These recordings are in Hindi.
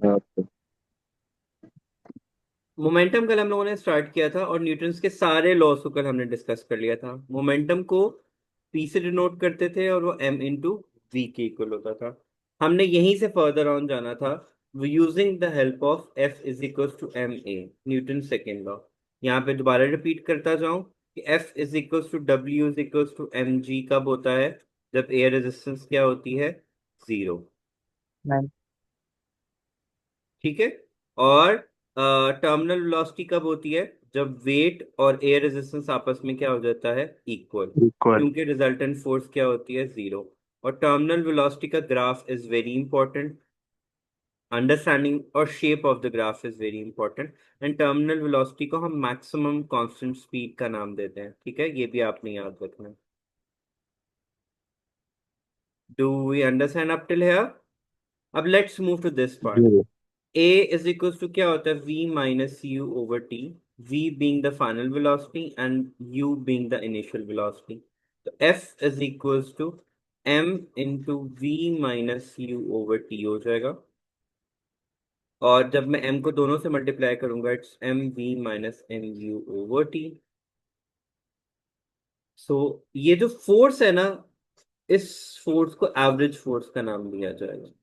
हाँ। मोमेंटम कल हम लोगों ने स्टार्ट किया था और न्यूटन्स के सारे लॉज को कल हमने डिस्कस कर लिया था। मोमेंटम को पी से डिनोट करते थे और वो एम इंटू वी के इक्वल होता था। हमने यहीं से फर्दर ऑन जाना था using the help of F is equal to M A, Newton second law. यहाँ पे दोबारा रिपीट करता जाऊं कि F is equal to W is equal to M G कब होता है? जब एयर रेजिस्टेंस क्या होती है? जीरो। मैं ठीक है। और टर्मिनल वेलोसिटी कब होती है? जब वेट और एयर रेजिस्टेंस आपस में क्या हो जाता है? इक्वल। इक्वल। क्योंकि रिजल्टेंट फोर्स क्या होती है? जीरो। और टर्मिनल वेलोसिटी का graph is very important. Understanding और shape of the graph is very important. And terminal velocity को हम मैक्सिमम कांस्टेंट स्पीड का नाम देते हैं। ठीक है, ये भी आपने याद रखना है। Do we understand up till here? अब let's move to this part. जी। A is equals to क्या होता है? V minus u over t, V being the final velocity and u being the initial velocity। तो F is equals to m into V minus u over t हो जाएगा। और जब मैं m को दोनों से मल्टीप्लाई करूंगा, it's M V minus M U over T. So ये जो फोर्स है ना, इस फोर्स को एवरेज फोर्स का नाम दिया जाएगा।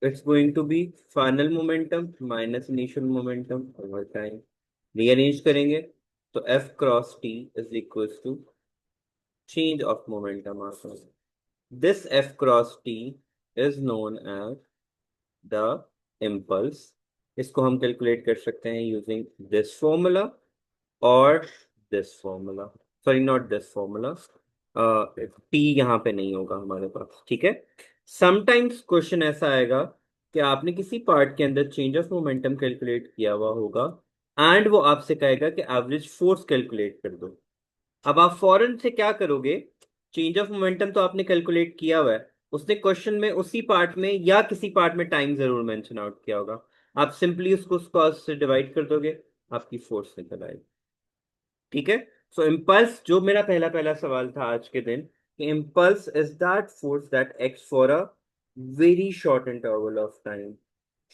It's going to be final momentum minus initial momentum over time. Rearrange करेंगे तो F cross T is equal to change of momentum आता है। This F cross T is known as the impulse. इसको हम कैलकुलेट कर सकते हैं यूजिंग दिस फॉर्मूला और this formula. Sorry, not this formula. T यहाँ पे नहीं होगा हमारे पास। ठीक है। समटाइम्स क्वेश्चन ऐसा आएगा कि आपने किसी पार्ट के अंदर चेंज ऑफ मोमेंटम कैलकुलेट किया हुआ होगा एंड वो आपसे कहेगा कि एवरेज फोर्स कैलकुलेट कर दो। अब आप फौरन से क्या करोगे? चेंज ऑफ मोमेंटम तो आपने कैलकुलेट किया हुआ है, उसने क्वेश्चन में उसी पार्ट में या किसी पार्ट में टाइम जरूर मेंशन आउट किया होगा। आप सिंपली उसको स्क्वायर से डिवाइड कर दोगे, आपकी फोर्स निकल आएगी। ठीक है। सो इम्पल्स, जो मेरा पहला पहला सवाल था आज के दिन, कि impulse is that force that acts for a very short interval of time.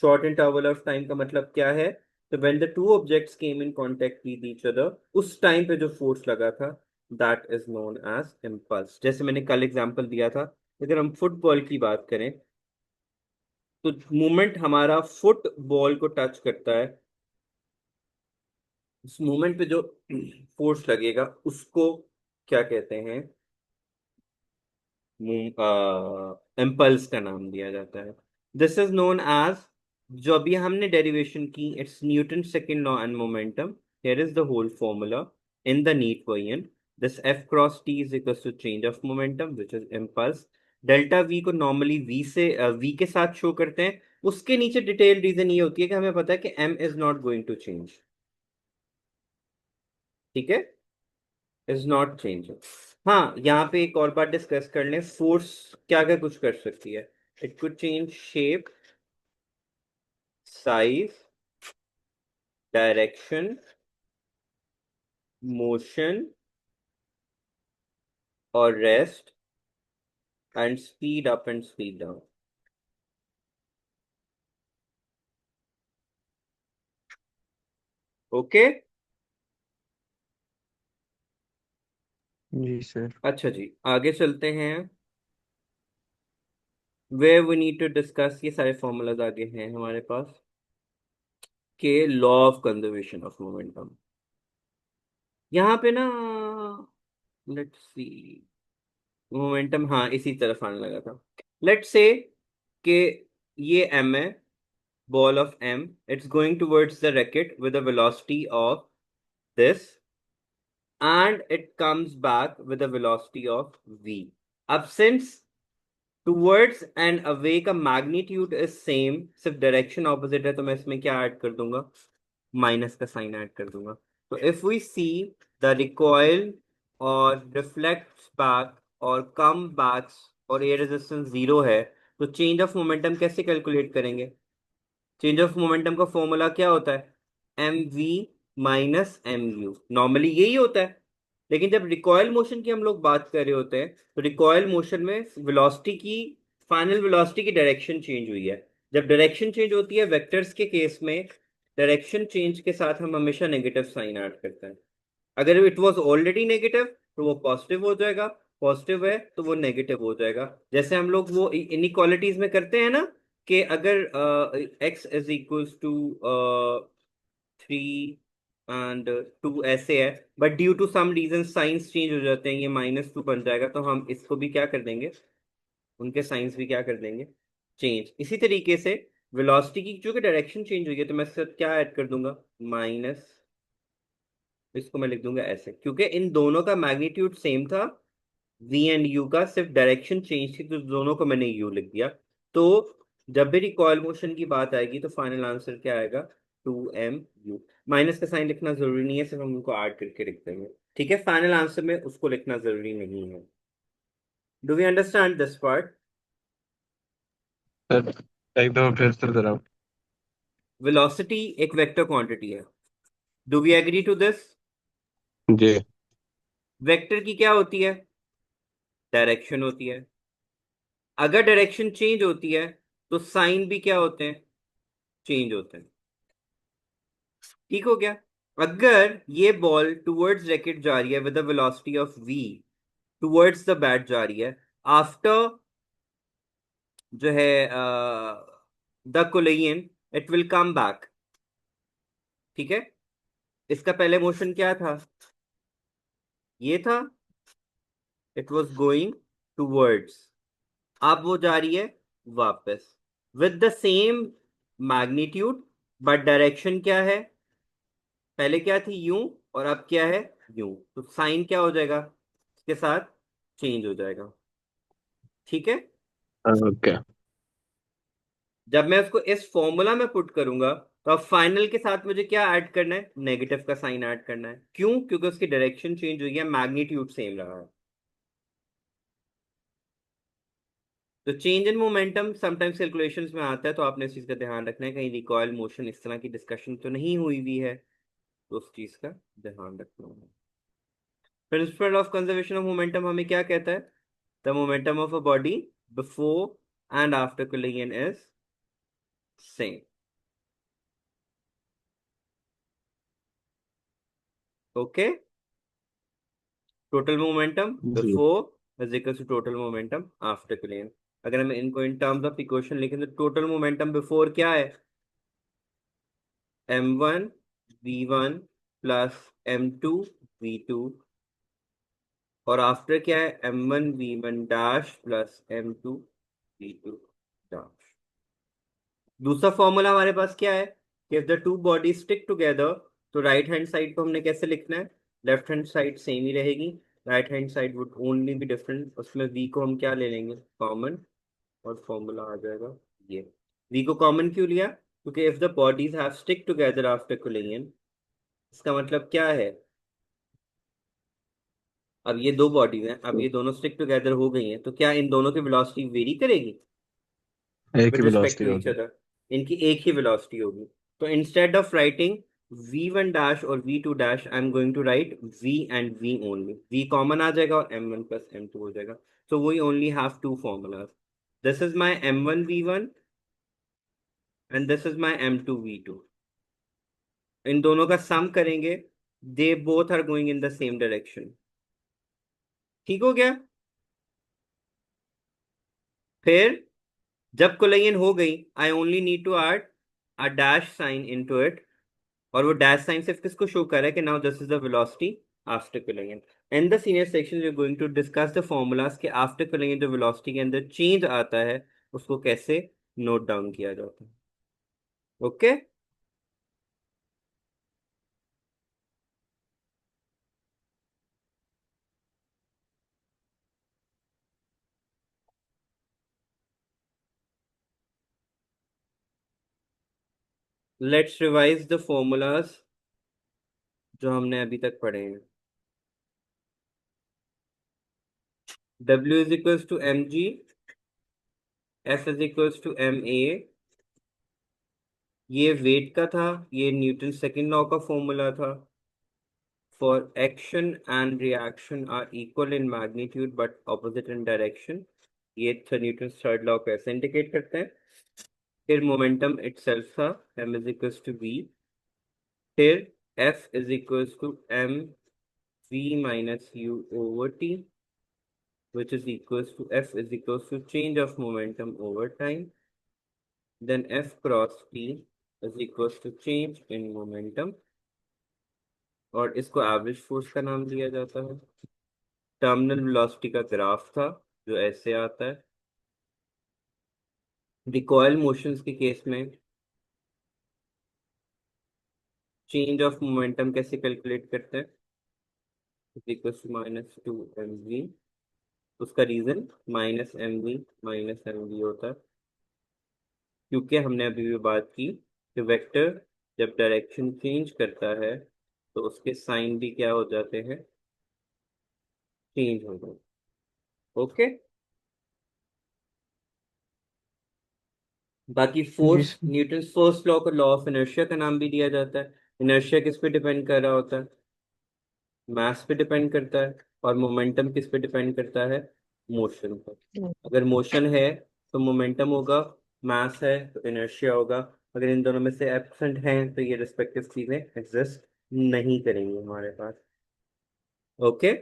Short interval of time का मतलब क्या है? तो when the two objects came in contact with each other, उस टाइम पे जो फोर्स लगा था, that is known as impulse. जैसे मैंने कल एग्जांपल दिया था, अगर हम फुटबॉल की बात करें तो मूवमेंट हमारा फुटबॉल को टच करता है, उस मूवमेंट पे जो फोर्स लगेगा उसको क्या कहते हैं? इम्पल्स का नाम दिया जाता है। दिस इज नोन एज, जो अभी हमने डेरिवेशन की, it's Newton second law and momentum. Here is the whole formula in the NEET question. This F cross T is equal to change of momentum which is impulse. Delta V को नॉर्मली वी से वी के साथ शो करते हैं। उसके नीचे डिटेल रीजन ये होती है कि हमें पता है कि M is not going to change. ठीक है, इज नॉट चेंजिंग। हाँ, यहाँ पे एक और बात डिस्कस कर लें, फोर्स क्या क्या कुछ कर सकती है? It could change shape, size, direction, motion और rest and speed up and speed down. Okay. जी सर। अच्छा जी, आगे चलते हैं। Way we need to discuss, ये सारे फॉर्मूलाज आगे हैं हमारे पास, के law of conservation of momentum. यहाँ पे ना, लेट्स सी, मोमेंटम हाँ इसी तरफ आने लगा था। लेट्स से कि ये एम है, ball of m, it's going towards the racket with a velocity of this, and it comes back with a velocity of v। अब since towards and away का magnitude is same, सिर्फ डायरेक्शन ऑपोजिट है, तो मैं इसमें क्या ऐड कर दूंगा? माइनस का साइन ऐड कर दूंगा। तो if we see the recoil और रिफ्लेक्ट बैक और कम बैक्स और एयर रेजिस्टेंस जीरो है, तो चेंज ऑफ मोमेंटम कैसे कैलकुलेट करेंगे? चेंज ऑफ मोमेंटम का फॉर्मूला क्या होता है? M V minus M U, normally यही होता है। लेकिन जब रिकॉयल मोशन की हम लोग बात कर रहे होते हैं, तो रिकॉयल मोशन में वेलोसिटी की फाइनल वेलोसिटी की डायरेक्शन चेंज हुई है। जब डायरेक्शन चेंज होती है वेक्टर्स के केस में, डायरेक्शन चेंज के साथ हम हमेशा नेगेटिव साइन ऐड करते हैं। अगर इट वाज ऑलरेडी नेगेटिव तो वो पॉजिटिव हो जाएगा, पॉजिटिव है तो वो नेगेटिव हो जाएगा। जैसे हम लोग वो इनइक्वालिटीज में करते हैं ना, कि अगर x is equals to 3 and 2 ऐसे है, but due to some reason signs change हो जाते हैं, ये -2 बन जाएगा, तो हम इसको भी क्या कर देंगे, उनके साइंस भी क्या कर देंगे, चेंज। इसी तरीके से वेलोसिटी की चूंकि डायरेक्शन चेंज हुई है तो मैं इससे क्या ऐड कर दूंगा, माइनस, इसको मैं लिख दूंगा ऐसे, क्योंकि इन दोनों का मैग्नीट्यूड सेम था, v एंड u का, सिर्फ डायरेक्शन चेंज थी तो दोनों को मैंने u लिख दिया। तो जब भी रिकॉइल मोशन की बात आएगी तो फाइनल आंसर क्या आएगा, 2mu। माइनस का साइन लिखना जरूरी नहीं है, सिर्फ हम उनको ऐड करके लिख देंगे। ठीक है, फाइनल आंसर में उसको लिखना जरूरी नहीं है। Do we understand this part? Sir एक दो फिर सर जरा। वेलोसिटी एक वेक्टर क्वांटिटी है। Do we agree to this? जी। वेक्टर की क्या होती है, डायरेक्शन होती है। अगर डायरेक्शन चेंज होती है तो साइन भी क्या होते हैं, चेंज होते हैं। ठीक हो गया? अगर ये बॉल टुवर्ड्स रैकेट जा रही है with the velocity of v, towards the bat जा रही है, आफ्टर जो है the collision, it will come back. ठीक है, इसका पहले मोशन क्या था, ये था, इट वाज गोइंग टुवर्ड्स, अब वो जा रही है वापस with the same magnitude, but direction क्या है, पहले क्या थी यूं और अब क्या है यूं, तो साइन क्या हो जाएगा, इसके साथ चेंज हो जाएगा। ठीक है, ओके। जब मैं उसको इस फॉर्मूला में पुट करूंगा तो अब फाइनल के साथ मुझे क्या ऐड करना है, नेगेटिव का साइन ऐड करना है। क्यों? क्योंकि उसकी डायरेक्शन चेंज हुई है, मैग्नीट्यूड सेम रहा है। तो change in momentum sometimes calculations में आता है, तो आपने इस चीज का ध्यान रखना है, कहीं रिकॉयल मोशन इस तरह की डिस्कशन तो नहीं हुई हुई है, तो उस चीज का ध्यान रखना है। Principle of conservation of momentum हमें क्या कहता है, the momentum of a body before and after collision is same. Okay, total momentum जी। Before is equal to total momentum after collision. अगर हम इनको इन टर्म्स ऑफ इक्वेशन लिखें तो टोटल मोमेंटम बिफोर क्या है, m1 v1 plus m2 v2, और आफ्टर क्या है, m1 v1 dash plus m2 v2 dash. दूसरा फॉर्मूला हमारे पास क्या है, कि if the two body stick together, तो राइट हैंड साइड को हमने कैसे लिखना है, लेफ्ट हैंड साइड सेम ही रहेगी, right hand side would only be different, उसमें v को हम क्या ले लेंगे, कॉमन, और फॉर्मूला आ जाएगा ये। v को कॉमन क्यों लिया, क्योंकि if the bodies have stick together after collision, इसका मतलब क्या है, अब ये दो बॉडीज हैं, अब ये दोनों स्टिक टुगेदर हो गई हैं, तो क्या इन दोनों की वेलोसिटी वेरी करेगी एक विद ही रिस्पेक्ट वेलोसिटी टू ईच होगी। अदर, इनकी एक ही वेलोसिटी होगी। तो instead of writing v1 dash और v2 dash, I am going to write v and v only, v common आ जाएगा और m1 प्लस m2 हो जाएगा। so we only have two formulas, this is my m1 v1 and this is my m2 v2, इन दोनों का सम करेंगे, they both are going in the same direction. ठीक हो गया? फिर जब कोलिजन हो गई, I only need to add a dash sign into it, और वो डैश साइन सिर्फ किसको शो कर रहा है, कि now this is the velocity after collision. In the senior section we are going to discuss the formulas के आफ्टर कोलिजन जो वेलोसिटी के अंदर चेंज आता है उसको कैसे नोट डाउन किया जाता है। Okay, let's revise the formulas जो हमने अभी तक पढ़े हैं। W is equals to mg, F is equals to ma, ये वेट का था, ये न्यूटन सेकंड लॉ का फॉर्मूला था। For action and reaction are equal in magnitude but opposite in direction. ये न्यूटन थर्ड लॉ को ऐसे इंडिकेट करते हैं। फिर मोमेंटम इटसेल्फ था m is equal to v। फिर f is equal to m v minus u over t, which is equals to f is equals to change of momentum over time. Then f cross t is equals to change in momentum, और इसको एवरेज फोर्स का नाम दिया जाता है। टर्मिनल वेलोसिटी का ग्राफ था जो ऐसे आता है। रिकॉइल मोशंस के केस में चेंज ऑफ मोमेंटम कैसे कैलकुलेट करते हैं, equals to minus two M V. उसका reason minus M V minus M V होता है, क्योंकि हमने अभी भी बात की कि वेक्टर जब डायरेक्शन चेंज करता है तो उसके साइन भी क्या हो जाते हैं, चेंज हो जाते हैं। ओके, बाकी जी force, sir. Newton first law को लॉ ऑफ इनर्शिया का नाम भी दिया जाता है। इनर्शिया किस पे डिपेंड कर रहा होता है, मास पे डिपेंड करता है। और मोमेंटम किस पे डिपेंड करता है, मोशन पर। अगर मोशन है तो मोमेंटम होगा, मास है तो इनर्शिया होगा। अगर इन दोनों में से एब्सेंट हैं तो ये रिस्पेक्टिव चीजें एग्जिस्ट नहीं करेंगी हमारे पास। ओके,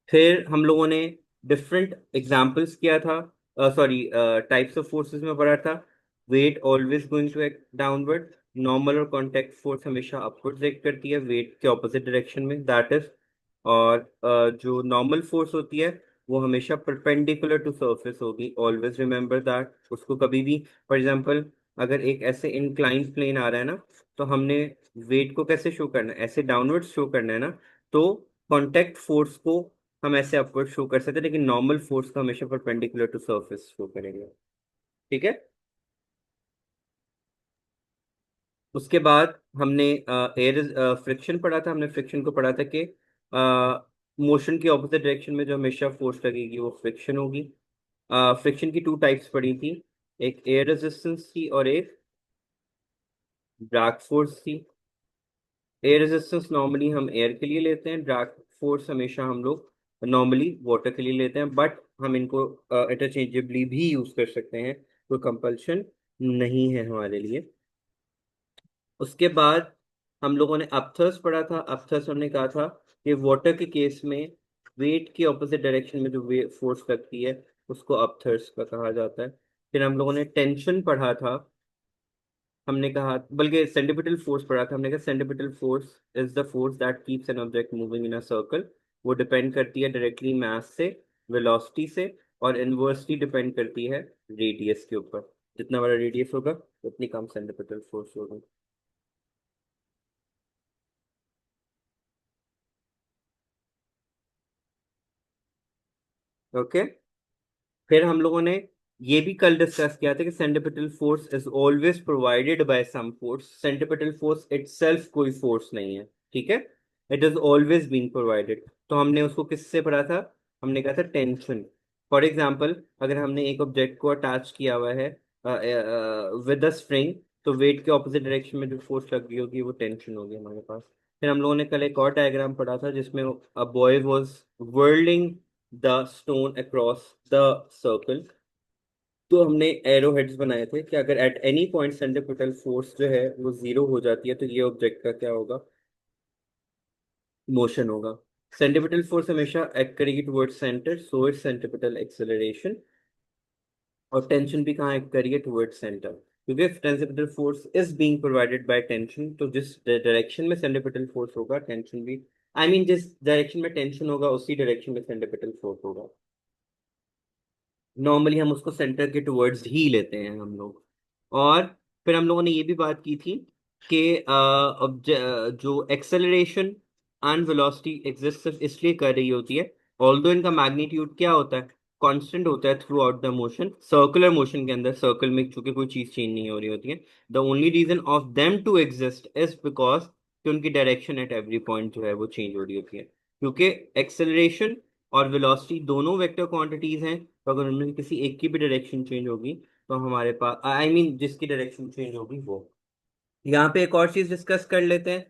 फिर हम लोगों ने डिफरेंट एग्जाम्पल्स किया था, सॉरी टाइप्स ऑफ फोर्सेस में पढ़ा था। Weight always going to act downward, normal और कॉन्टैक्ट फोर्स हमेशा अपवर्ड्स एक्ट करती है वेट के ऑपोजिट डायरेक्शन में, दैट इज। और जो नॉर्मल फोर्स होती है वो हमेशा परपेंडिकुलर टू सरफेस होगी, ऑलवेज रिमेंबर दैट। उसको कभी भी, फॉर एग्जांपल, अगर एक ऐसे इंक्लाइंड प्लेन आ रहा है ना, तो हमने वेट को कैसे शो करना है, ऐसे डाउनवर्ड शो करना है ना, तो कॉन्टैक्ट फोर्स को हम ऐसे अपवर्ड शो कर सकते हैं, लेकिन नॉर्मल फोर्स को हमेशा परपेंडिकुलर टू सरफेस शो करेंगे। ठीक है, उसके बाद हमने एयर फ्रिक्शन पढ़ा था। हमने फ्रिक्शन को पढ़ा था कि मोशन के ऑपोजिट डायरेक्शन में जो हमेशा फोर्स लगेगी वो फ्रिक्शन होगी। फ्रिक्शन की टू टाइप्स पढ़ी थी, एक एयर रेजिस्टेंस थी और एक ड्रैग फोर्स थी। एयर रेजिस्टेंस नॉर्मली हम एयर के लिए लेते हैं, ड्रैग फोर्स हमेशा हम लोग नॉर्मली वाटर के लिए लेते हैं, बट हम इनको इंटरचेंजेबली भी यूज कर सकते हैं, कोई कंपल्शन नहीं है हमारे लिए। उसके बाद हम लोगों ने अपथर्स पढ़ा था। अपथर्स हमने कहा था कि वाटर के केस में वेट के ऑपोजिट डायरेक्शन में जो वे फोर्स लगती है उसको अपथर्स का कहा जाता है। फिर हम लोगों ने टेंशन पढ़ा था। हमने कहा, बल्कि सेंट्रीपिटल फोर्स पढ़ा था। हमने कहा centripetal force is the force that keeps an object moving in a circle. वो डिपेंड करती है डायरेक्टली मास से, वेलोसिटी से, और इनवर्सली डिपेंड करती है रेडियस के ऊपर। जितना बड़ा रेडियस होगा उतनी कम सेंट्रीपिटल फोर्स होगी। ओके, फिर हम लोगों ने ये भी कल डिस्कस किया था कि centripetal force is always provided by some force. Centripetal force itself कोई फोर्स नहीं है, ठीक है, it is always being provided. तो हमने उसको किससे पढ़ा था, हमने कहा था टेंशन। फॉर एग्जांपल, अगर हमने एक ऑब्जेक्ट को अटैच किया हुआ है विद अ स्ट्रिंग, तो वेट के ऑपोजिट डायरेक्शन में जो फोर्स लग रही होगी वो टेंशन होगी हमारे पास। फिर हम लोगों ने कल एक और डायग्राम पढ़ा था जिसमें a boy was whirling the stone across the circle. तो हमने एरो हेड्स बनाए थे कि अगर at any point centripetal force जो है वो जीरो हो जाती है तो ये ऑब्जेक्ट का क्या होगा, मोशन होगा। सेंट्रीपिटल फोर्स हमेशा एक्ट करेगी towards centre, so it's centripetal acceleration. और टेंशन भी कहाँ एक्ट करेगी, टुवर्ड्स सेंटर, क्योंकि centripetal force is being provided by tension. तो जिस डायरेक्शन में सेंट्रीपिटल फोर्स होगा टेंशन भी, आई मीन जिस डायरेक्शन में टेंशन होगा उसी डायरेक्शन में सेंट्रीपिटल फोर्स होगा। नॉर्मली हम उसको सेंटर के टुवर्ड्स ही लेते हैं हम लोग। और फिर हम लोगों ने ये भी बात की थी कि जो एक्सेलरेशन एंड वेलोसिटी एग्जिस्ट सिर्फ इसलिए कर रही होती है, ऑल्दो इनका मैग्नीट्यूड क्या होता है, कांस्टेंट होता है through out the motion. Circular motion के अंदर, सर्कल में चूंकि कोई चीज चेंज नहीं हो रही होती है, the only reason of them to exist is because कि उनकी डायरेक्शन एट एवरी पॉइंट जो है वो चेंज हो रही होती है। क्योंकि एक्सेलरेशन और वेलोसिटी दोनों वेक्टर क्वांटिटीज हैं, तो अगर उनमें किसी एक की भी डायरेक्शन चेंज होगी तो हमारे पास, आई मीन जिसकी डायरेक्शन चेंज होगी वो। यहाँ पे एक और चीज डिस्कस कर लेते हैं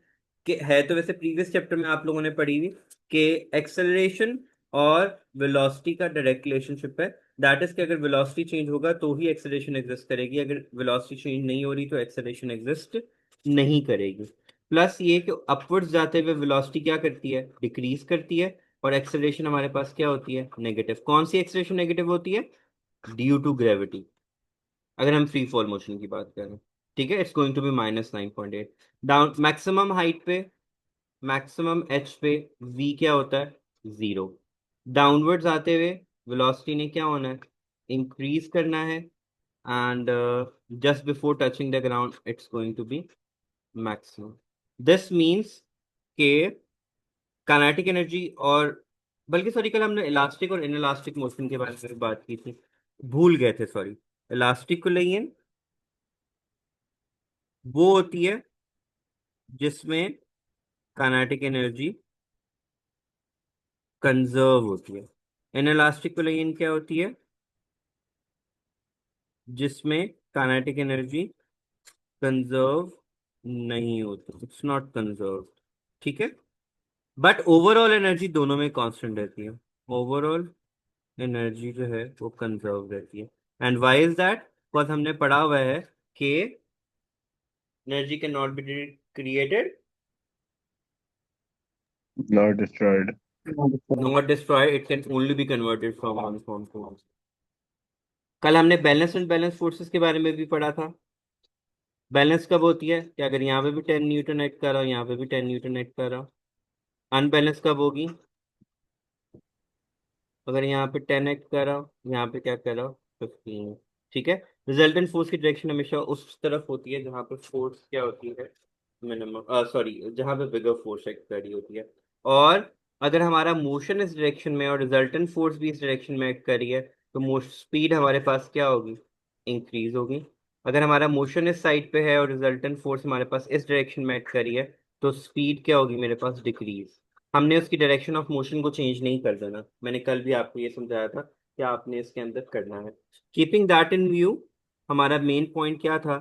कि है तो वैसे प्रीवियस चैप्टर में आप लोगों ने पढ़ी हुई कि एक्सेलरेशन और वेलोसिटी का डायरेक्ट रिलेशनशिप है। दैट इज कि अगर वेलोसिटी चेंज होगा तो ही एक्सेलरेशन एग्जिस्ट करेगी, अगर वेलोसिटी चेंज नहीं हो रही तो एक्सेलरेशन एग्जिस्ट नहीं करेगी। प्लस ये कि अपवर्ड्स जाते हुए वेलोसिटी क्या करती है, डिक्रीज करती है, और एक्सेलरेशन हमारे पास क्या होती है, नेगेटिव। कौन सी एक्सेलरेशन नेगेटिव होती है, ड्यू टू ग्रेविटी, अगर हम फ्री फॉल मोशन की बात करें। ठीक है, it's going to be -9.8। Down maximum height पे, मैक्सिमम एच पे v क्या होता है, 0। डाउनवर्ड्स आते हुए वेलोसिटी ने क्या होना है, इंक्रीज करना है, and just before touching the ground it's going to be maximum. This means के काइनेटिक एनर्जी और, बल्कि सॉरी, कल हमने इलास्टिक और इनइलास्टिक मोशन के बारे में भी बात की थी, भूल गए थे, सॉरी। इलास्टिक को लेकिन वो होती है जिसमें काइनेटिक एनर्जी कंजर्व होती है। इनइलास्टिक को लेकिन क्या होती है, जिसमें काइनेटिक एनर्जी कंजर्व नहीं होती, इट्स नॉट कंजर्व। ठीक है, बट ओवरऑल एनर्जी दोनों में कांस्टेंट रहती है, ओवरऑल एनर्जी जो है वो कंजर्व रहती है। And why is that, because हमने पढ़ा हुआ है कि energy can not be created, Not destroyed. Not destroy, it can only be converted from one form to one. कल हमने बैलेंस एंड बैलेंस फोर्सेस के बारे में भी पढ़ा था। बैलेंस कब होती है कि अगर यहाँ पे भी 10 न्यूटन एक्ट कर रहा हो, यहाँ पे भी 10 न्यूटन एक्ट कर रहा हो। अनबैलेंस कब होगी, अगर यहाँ पे 10 एक्ट कर रहा हो, यहाँ पे क्या कर रहा हो, 15। ठीक है, रिजल्टेंट फोर्स की डायरेक्शन हमेशा उस तरफ होती है जहाँ पे फोर्स क्या होती है, मिनिमम, सॉरी, जहाँ पे बिगर फोर्स एक्ट कर रही होती है। और अगर हमारा मोशन इस डायरेक्शन में और रिजल्टेंट फोर्स भी इस डायरेक्शन में एक्ट कर रही है, तो मोशन स्पीड हमारे पास क्या होगी, इंक्रीज होगी। अगर हमारा मोशन इस साइड पे है और रिजल्टेंट फोर्स हमारे पास इस डायरेक्शन में एक्ट कर रही है, तो स्पीड क्या होगी मेरे पास, डिक्रीज। हमने उसकी डायरेक्शन ऑफ मोशन को चेंज नहीं कर देना, मैंने कल भी आपको ये समझाया था कि आपने इसके अंदर करना है। कीपिंग दैट इन व्यू, हमारा मेन पॉइंट क्या था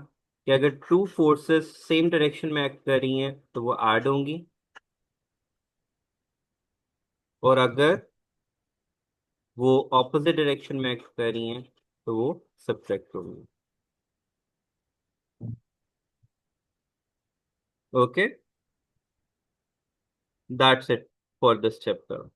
कि अगर टू फोर्सेस सेम डायरेक्शन में एक्ट कर रही हैं तो वो ऐड होंगी, और अगर वो ऑपोजिट डायरेक्शन में एक्ट कर रही हैं तो वो सब्ट्रैक्ट होंगी। Okay, that's it for this chapter.